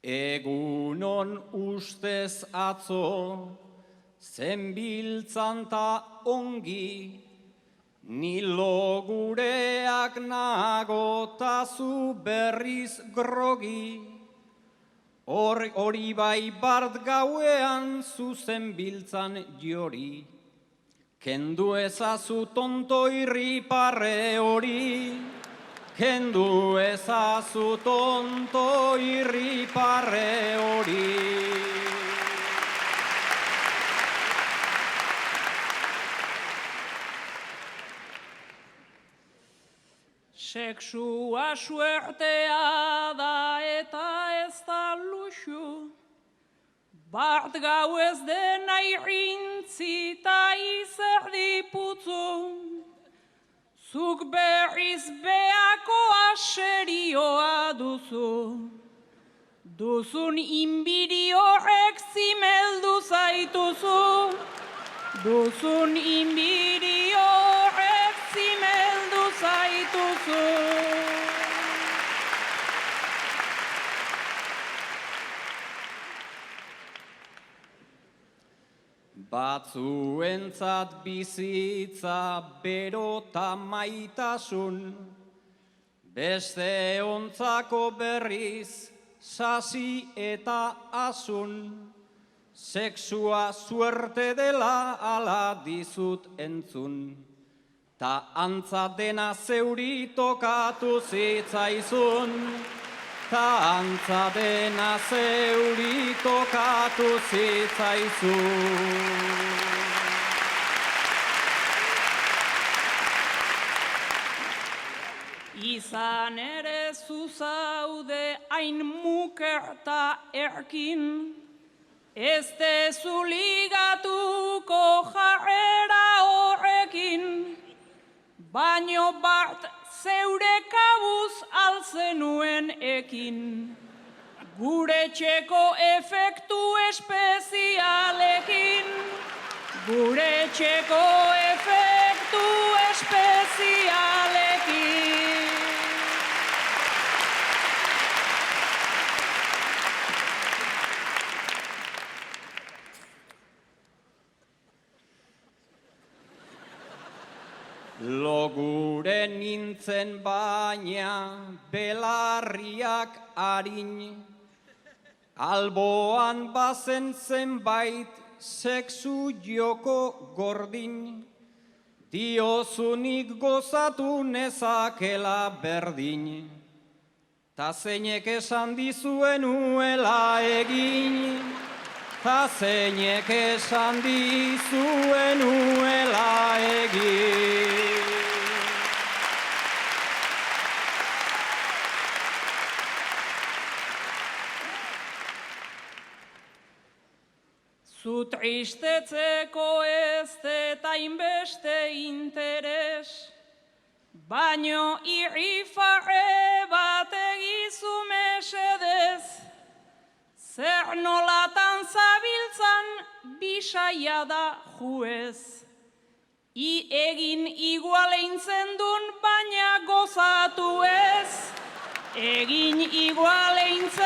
Egunon ustez atzo, zenbiltzan ta ongi, nilo gureak nago ta zu berriz grogi, hori bai bart gauean zuzen biltzan jori, kendu ezazu tonto irriparre hori, kendu ezazu tonto irriparre hori. Sexua suertea da eta ez da luxu, bart gau ez dena irrintzi ta izerdi putzu, zuk berriz beako aserioa duzu, duzun inbiri horrek zimeldu zaituzu, duzun inbiri horrek zimeldu zaituzu. Batzuentzat bizitza bero ta maitasun, beste ontzako berriz sasi eta asun, sexua suerte dela ala dizut entzun, ta antza dena zeuri tokatu zitzaizun, ta antza dena zeuri tokatu zitzaizun. Izan ere zuzaude hain muker ta erkin, ez dezu ligatuko jarrera horrekin, baino bart zeure kabuz alzenuen ekin, gure txeko efektu espezialekin, gure txeko efektu espezialekin. Logure nintzen baina belarriak harin, alboan bazen zenbait sexu joko gordin, diozunik gozatu nezakela berdin, ta zeinek esan dizuen uela egin, ta zeinek esan dizuen uela egin. Zu tristetzeko ez eta inbeste interes, baino irrifarre bat egizu mesedez, zer nolatan zabiltzan bisaia da juez. Egin igualeintzen dun baina gozatu ez, egin igualeintzen